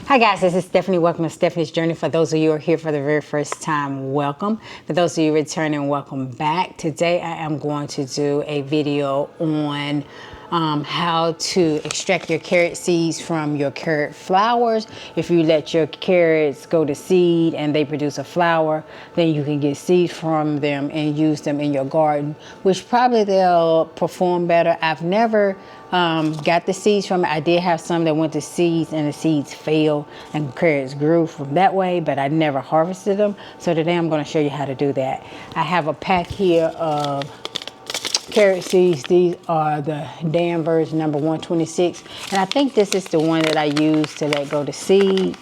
Hi guys, this is Stephanie. Welcome to Stephanie's Journey. For those of you who are here for the very first time, welcome. For those of you returning, welcome back. Today I am going to do a video on how to extract your carrot seeds from your carrot flowers. If you let your carrots go to seed and they produce a flower, then you can get seeds from them and use them in your garden, which probably they'll perform better. I've never got the seeds from it. I did have some that went to seeds and the seeds failed and carrots grew from that way, but I never harvested them. So today I'm going to show you how to do that. I have a pack here of carrot seeds. These are the Danvers number 126, and I think this is the one that I used to let go to seed.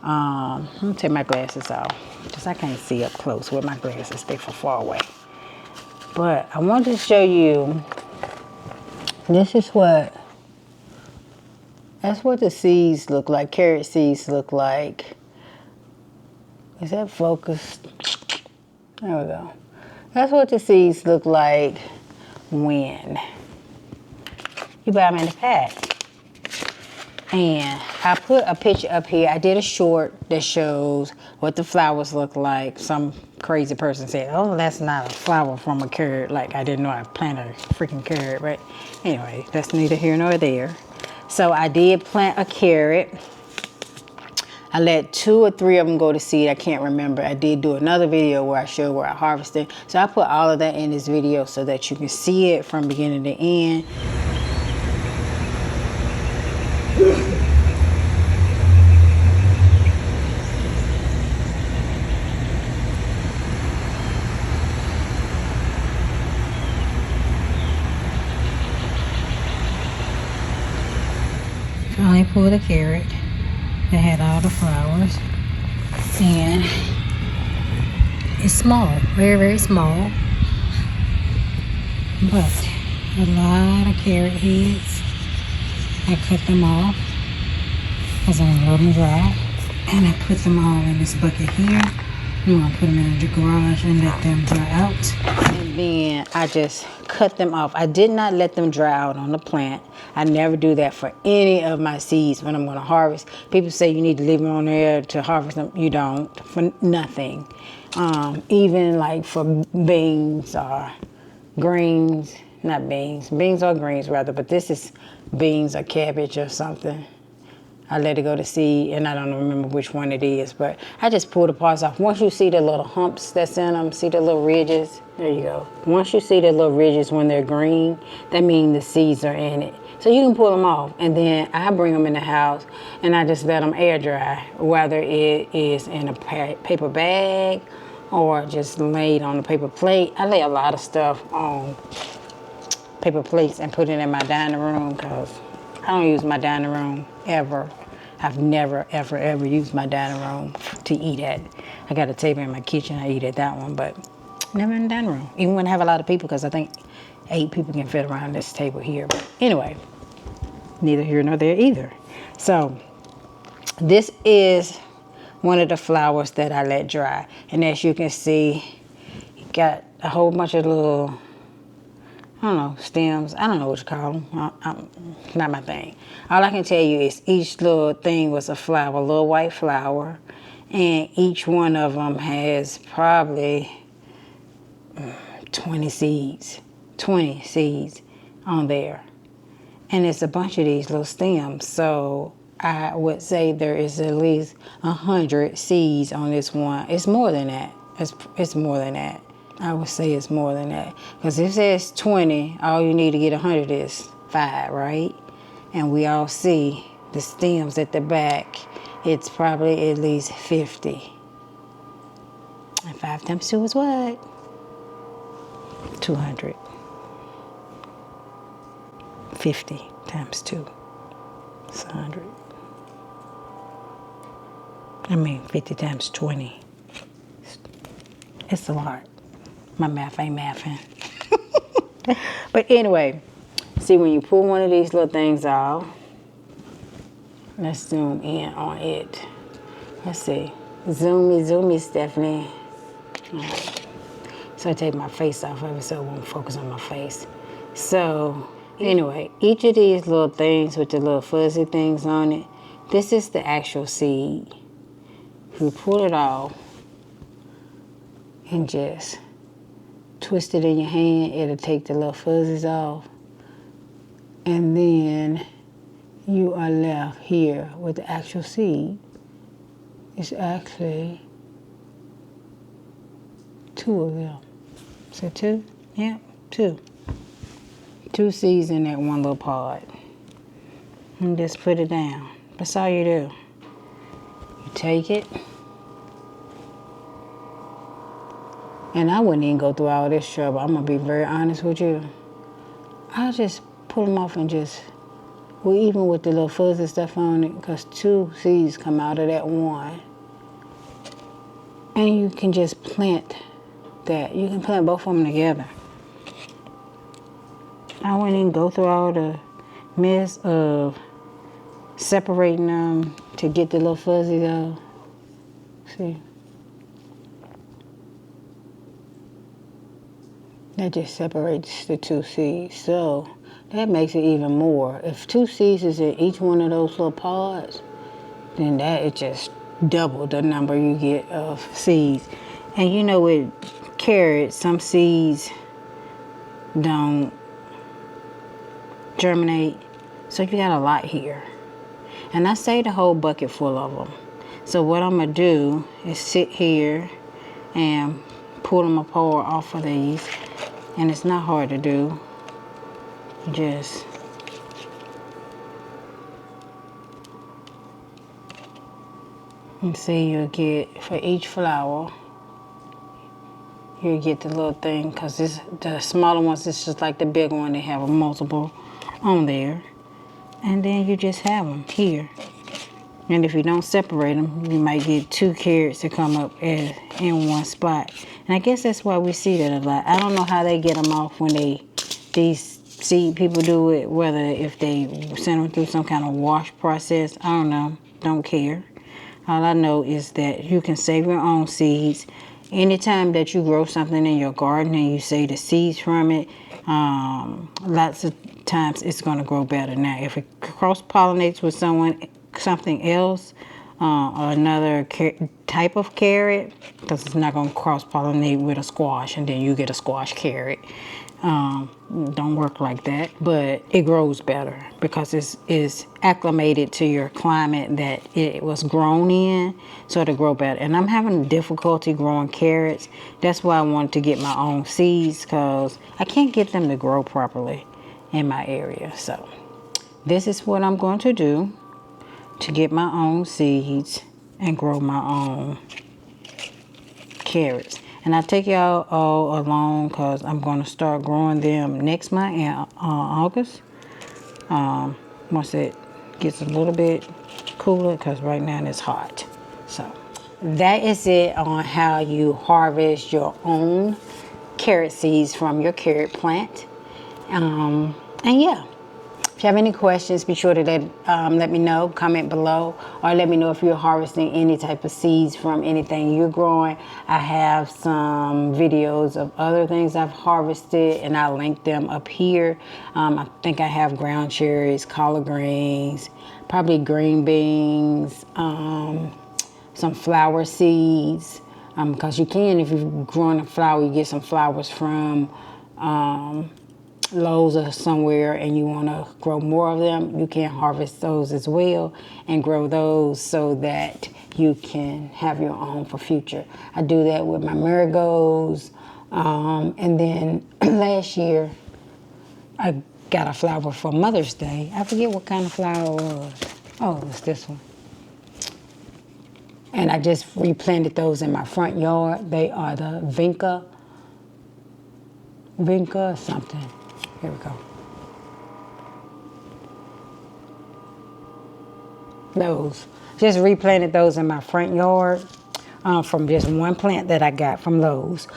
Let me take my glasses off because I can't see up close with my glasses. They're from far away. But I wanted to show you, that's what the seeds look like. Carrot seeds look like. Is that focused? There we go. That's what the seeds look like when you buy them in the pack. And I put a picture up here. I did a short that shows what the flowers look like. Some crazy person said, oh, that's not a flower from a carrot. Like, I didn't know I planted a freaking carrot, but anyway, that's neither here nor there. So I did plant a carrot. I let 2 or 3 of them go to seed. I can't remember. I did do another video where I showed where I harvested. So I put all of that in this video so that you can see it from beginning to end. Finally pulled a carrot that had all the flowers, and it's small, very, very small, but a lot of carrot heads. I cut them off because I'm gonna let them dry, and I put them all in this bucket here. I'm gonna put them in the garage and let them dry out, and then I just cut them off. I did not let them dry out on the plant. I never do that for any of my seeds when I'm going to harvest. People say you need to leave them on there to harvest them. You don't, for nothing. Even like for beans or greens, not beans, beans or greens rather, but this is beans or cabbage or something. I let it go to seed, and I don't remember which one it is, but I just pull the parts off. Once you see the little humps that's in them, see the little ridges, there you go. Once you see the little ridges when they're green, that means the seeds are in it. So you can pull them off, and then I bring them in the house, and I just let them air dry, whether it is in a paper bag or just laid on a paper plate. I lay a lot of stuff on paper plates and put it in my dining room because I don't use my dining room ever. I've never, ever, ever used my dining room to eat at. I got a table in my kitchen, I eat at that one, but never in the dining room. Even when I have a lot of people, because I think 8 people can fit around this table here. But anyway, neither here nor there either. So this is one of the flowers that I let dry. And as you can see, it got a whole bunch of little, I don't know, stems. I don't know what you call them. Not my thing. All I can tell you is each little thing was a flower, a little white flower. And each one of them has probably 20 seeds on there. And it's a bunch of these little stems. So I would say there is at least 100 seeds on this one. It's more than that. It's more than that. I would say it's more than that. Because if it says 20, all you need to get 100 is 5, right? And we all see the stems at the back. It's probably at least 50. And 5 times 2 is what? 200. 50 times 2 is 100. I mean, 50 times 20. It's a lot. My math ain't mathing. But anyway, see, when you pull one of these little things off, let's zoom in on it. Let's see. Zoomy, Stephanie. Right. So I take my face off of it so it won't focus on my face. So anyway, each of these little things with the little fuzzy things on it, this is the actual seed. If you pull it off and just twist it in your hand, it'll take the little fuzzies off. And then you are left here with the actual seed. It's actually 2 of them. So 2? Yeah, 2. 2 seeds in that one little pod. And just put it down. That's all you do. You take it. And I wouldn't even go through all this trouble. I'm going to be very honest with you. I'll just pull them off and just, well, even with the little fuzzy stuff on it, because 2 seeds come out of that one. And you can just plant that. You can plant both of them together. I wouldn't even go through all the mess of separating them to get the little fuzzies out. See? That just separates the 2 seeds. So that makes it even more. If 2 seeds is in each one of those little pods, then that it just double the number you get of seeds. And you know, with carrots, some seeds don't germinate. So you got a lot here. And I saved a whole bucket full of them. So what I'm going to do is sit here and pull them apart off of these. And it's not hard to do. Just and see, you'll get, for each flower, you get the little thing, because the smaller ones, it's just like the big one. They have a multiple on there. And then you just have them here. And if you don't separate them, you might get 2 carrots to come up in one spot. And I guess that's why we see that a lot. I don't know how they get them off when these seed people do it, whether if they send them through some kind of wash process. I don't know. Don't care. All I know is that you can save your own seeds. Anytime that you grow something in your garden and you save the seeds from it, lots of times it's going to grow better. Now, if it cross-pollinates with something else, or another type of carrot, because it's not going to cross-pollinate with a squash and then you get a squash carrot. Don't work like that, but it grows better because it's acclimated to your climate that it was grown in, so it'll grow better. And I'm having difficulty growing carrots. That's why I wanted to get my own seeds, because I can't get them to grow properly in my area. So this is what I'm going to do to get my own seeds and grow my own carrots. And I'll take y'all all along because I'm going to start growing them next month in August. Once it gets a little bit cooler, because right now it's hot. So that is it on how you harvest your own carrot seeds from your carrot plant. And yeah. If you have any questions, be sure to let me know, comment below, or let me know if you're harvesting any type of seeds from anything you're growing. I have some videos of other things I've harvested, and I'll link them up here. I think I have ground cherries, collard greens, probably green beans, some flower seeds, because you can, if you're growing a flower, you get some flowers from Lowe's or somewhere, and you want to grow more of them, you can harvest those as well and grow those so that you can have your own for future. I do that with my marigolds, and then last year I got a flower for Mother's Day. I forget what kind of flower it was. Oh, it was this one. And I just replanted those in my front yard. They are the Vinca something. Here we go. Those. Just replanted those in my front yard from just one plant that I got from Lowe's.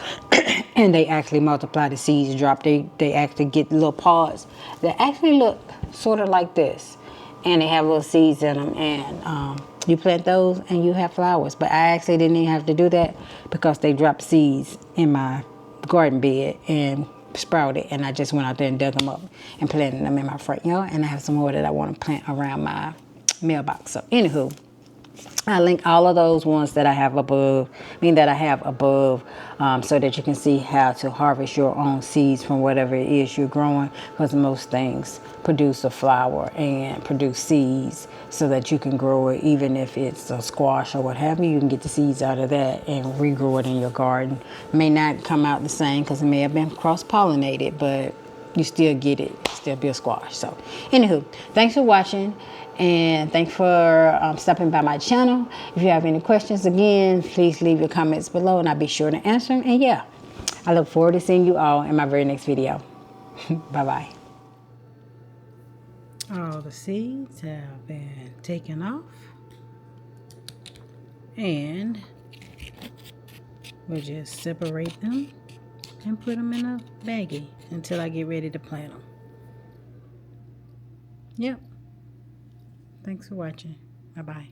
And they actually multiply, the seeds drop. They actually get little pods that actually look sort of like this. And they have little seeds in them. And you plant those and you have flowers. But I actually didn't even have to do that because they dropped seeds in my garden bed and sprouted, and I just went out there and dug them up and planted them in my front yard. And I have some more that I want to plant around my mailbox. So anywho, I link all of those ones that I have above, so that you can see how to harvest your own seeds from whatever it is you're growing, because most things produce a flower and produce seeds so that you can grow it. Even if it's a squash or what have you, you can get the seeds out of that and regrow it in your garden. It may not come out the same because it may have been cross-pollinated, but you still get it, still be a squash. So anywho, thanks for watching, and thanks for stopping by my channel. If you have any questions, again, please leave your comments below and I'll be sure to answer them. And yeah, I look forward to seeing you all in my very next video. Bye bye. All the seeds have been taken off, and we'll just separate them and put them in a baggie until I get ready to plant them. Yep. Thanks for watching. Bye-bye.